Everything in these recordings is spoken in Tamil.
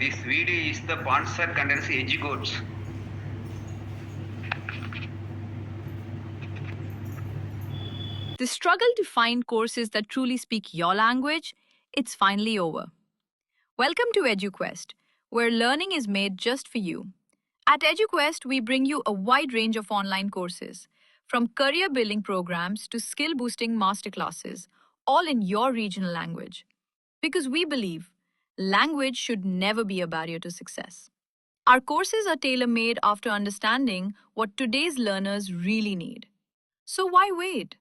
This video is the sponsored content EduGoats. The struggle to find courses that truly speak your language, it's finally over. Welcome to EduQuest, where learning is made just for you. At EduQuest, we bring you a wide range of online courses, from career building programs to skill boosting masterclasses, all in your regional language. Because we believe language should never be a barrier to success. Our courses are tailor made after understanding what today's learners really need. So why wait?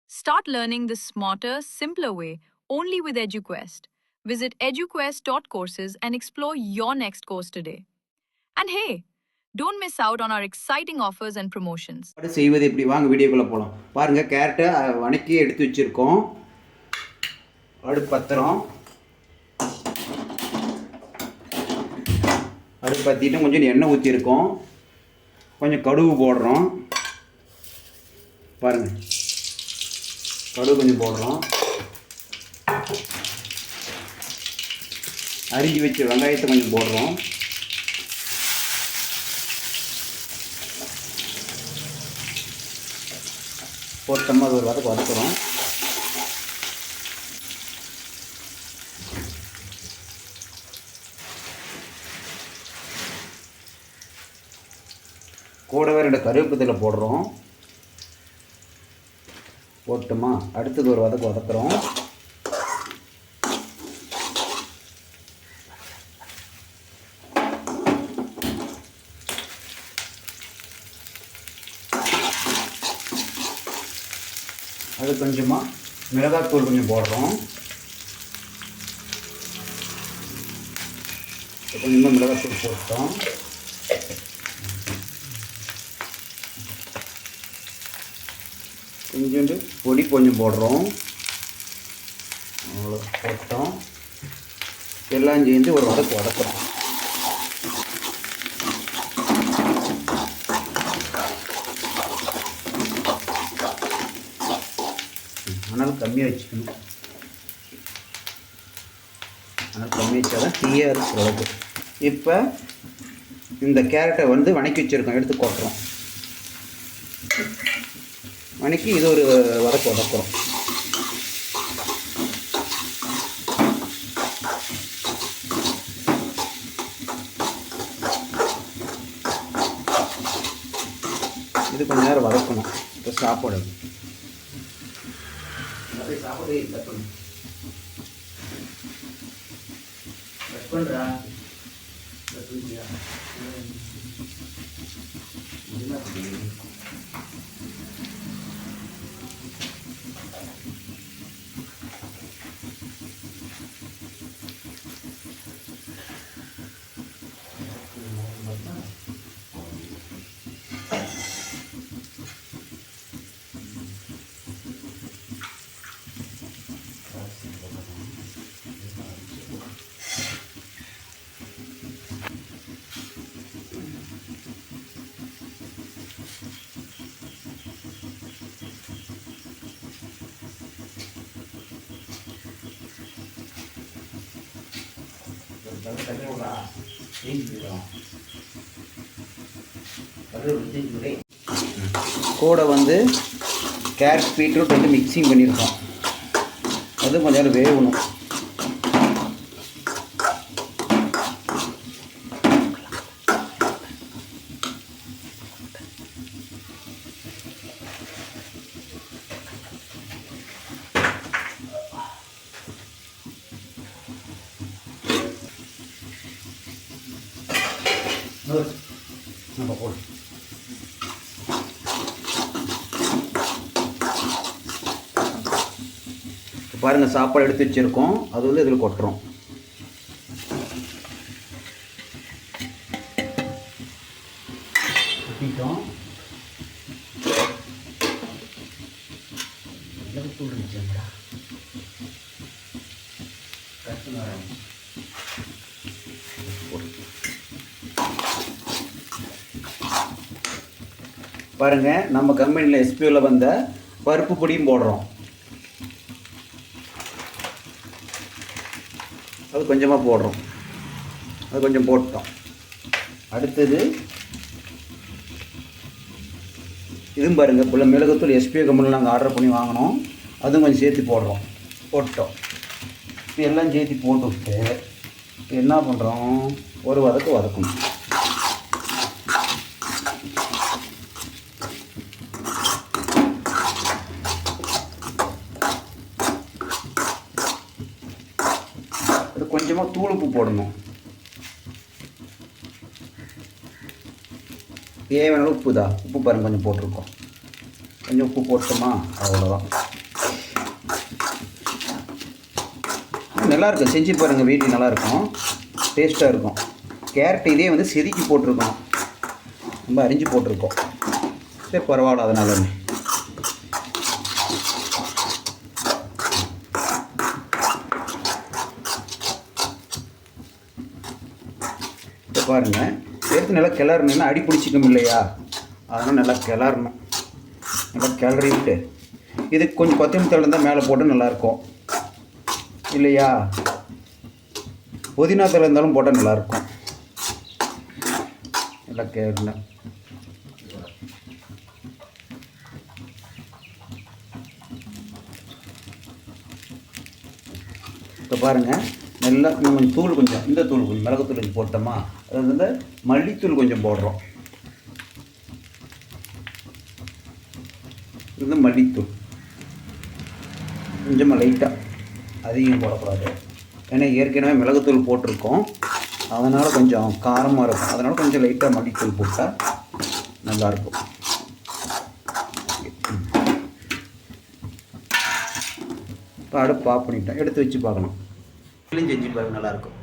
Start learning the smarter, simpler way only with EduQuest. Visit eduquest.courses and explore your next course today. And hey, don't miss out on our exciting offers and promotions. செய்வது எப்படி வாங்க வீடியோக்குள்ள போலாம். பாருங்க கேரட்டை வணக்கி எடுத்து வச்சிருக்கோம். அடுப்பத்திரம் அடுப்பத்திட்டு கொஞ்சம் எண்ணெய் ஊற்றிருக்கோம். கொஞ்சம் கடுகு போடுறோம். பாருங்க கடுகு கொஞ்சம் போடுறோம். அரிஞ்சு வச்ச வெங்காயத்தை கொஞ்சம் போடுறோம். போட்டோம்னா அது ஒரு வதக்குறோம். கூடவே 2 கருவேப்பிலை போடுறோம். போட்டோமா அடுத்தது ஒரு வதக்குறோம். அது கொஞ்சமாக மிளகாத்தூள் கொஞ்சம் போடுறோம். கொஞ்சமாக மிளகாத்தூள் போட்டோம். கொஞ்சோண்டு பொடி கொஞ்சம் போடுறோம். அவ்வளோ போட்டோம். எல்லாம் சேர்ந்து ஒரு வதக்குறோம். ஆனால் கம்மியாக வச்சுக்கணும். ஆனால் கம்மி வச்சா தான் டீயாக இருக்கிற அளவுக்கு. இப்போ இந்த கேரட்டை வணக்கி வச்சுருக்கோம், எடுத்து கொட்டுறோம். வணக்கி இது ஒரு வதக்குறோம். இது கொஞ்ச நேரம் வதக்கணும். இப்போ சாப்பாடு பண்ணுறா கூட கேரட் பீட்ரூட் மிக்சிங் பண்ணியிருக்கோம். அது கொஞ்சம் நேரம் வேகணும். நம்ம போடு. பாருங்கள் சாப்பாடு எடுத்து வச்சுருக்கோம். அது இதில் கொட்டுறோம். கொட்டிட்டோம். பாருங்கள் நம்ம கம்பெனியில் எஸ்பியூவில் வந்த பருப்பு பொடியும் போடுறோம். அது கொஞ்சமாக போடுறோம். அது கொஞ்சம் போட்டோம். அடுத்தது இதுவும் பாருங்கள், புள்ள மிளகுத்தூள் எஸ்பிஐ கம்பெனியில் நாங்கள் ஆர்டர் பண்ணி வாங்கினோம். அதுவும் கொஞ்சம் சேர்த்து போட்டோம். இப்போ எல்லாம் சேர்த்து போட்டுவிட்டு என்ன பண்ணுறோம், ஒரு வதக்கணும். அது கொஞ்சமாக தூள் உப்பு போடணும். தேவையான உப்பு தான். உப்பு பாருங்க கொஞ்சம் போட்டிருக்கோம். கொஞ்சம் உப்பு போட்டோமா, அவ்வளோதான். நல்லாயிருக்கும், செஞ்சு பாருங்கள், வீட்டில் நல்லாயிருக்கும், டேஸ்ட்டாக இருக்கும். கேரட் இதே வந்து செதுக்கி போட்டிருக்கோம், ரொம்ப அரிஞ்சு போட்டிருக்கோம். சரி பரவாயில்ல, அதனால இப்போ பாருங்கள், சேர்த்து நல்லா கிளறணுன்னா அடி பிடிச்சிக்கும் இல்லையா, அதனால் நல்லா கிளறணும். நல்லா கிளறிட்டு இதுக்கு கொஞ்சம் கொத்தமல்லி தழை இருந்தால் மேலே போட்டு நல்லாயிருக்கும் இல்லையா, புதினா தழை இருந்தாலும் போட்டால் நல்லாயிருக்கும். நல்லா கிளறினேன். இப்போ பாருங்கள், நல்லா கொஞ்சம் தூள், கொஞ்சம் இந்த தூள், கொஞ்சம் மிளகுத்தூள் கொஞ்சம் போட்டோமா, அது வந்து மல்லித்தூள் கொஞ்சம் போடுறோம். இது மல்லித்தூள் கொஞ்சமாக லைட்டாக, அதிகம் போடக்கூடாது. ஏன்னா ஏற்கனவே மிளகுத்தூள் போட்டிருக்கோம், அதனால் கொஞ்சம் காரமாக இருக்கும். அதனால் கொஞ்சம் லைட்டாக மல்லித்தூள் போட்டால் நல்லாயிருக்கும். இப்போ அடுப்பு ஆஃப் பண்ணிட்டேன், எடுத்து வச்சு பார்க்கணும். செஞ்சு பாருங்கள், நல்லாயிருக்கும்.